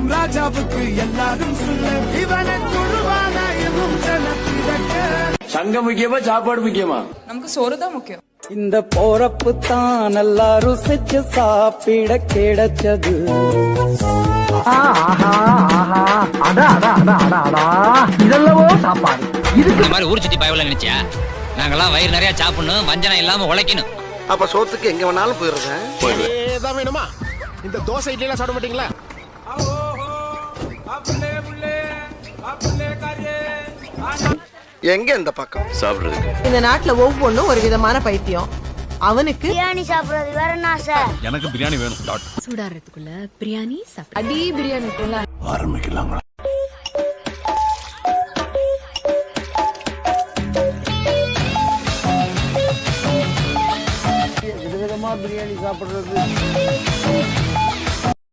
வாழும் ராஜாவுக்கு எல்லாரும் சொல்ல இவனை தொழுவான எனும் ஜனத்திடக்க. சங்கம் முக்கியமா சாப்பாடு முக்கியமா? நமக்கு சோறு தான் முக்கியம். இந்த போறப்பு தான் நல்லா ருசிச்சு சாப்பிட கிடைச்சது. இதெல்லவோ சாப்பாடு. இந்த மாதிரி ஊர் சுத்தி பயவுல நினைச்சியா? நாங்கெல்லாம் வயிறு நிறைய சாப்பிடணும், வஞ்சனம் இல்லாம உழைக்கணும். அப்ப சோத்துக்கு எங்க வேணாலும் போயிடுறேன். ஏதான் வேணுமா? இந்த தோசை இட்லி எல்லாம் சாப்பிட மாட்டீங்களா? எங்க இந்த பக்கம் சாப்பிடுறதுக்கு இந்த நாட்டுல ஒவ்வொன்றும் ஒரு விதமான பைத்தியம். அவனுக்கு பிரியாணி சாப்பிடுறது வேற என்ன சார்? எனக்கு பிரியாணி வேணும். சூடாறதுக்குள்ள பிரியாணி சாப்பிடு. அடி பிரியாணிக்குள்ள ஆரம்பிக்கலாங்களா? விதவிதமா பிரியாணி சாப்பிடுறது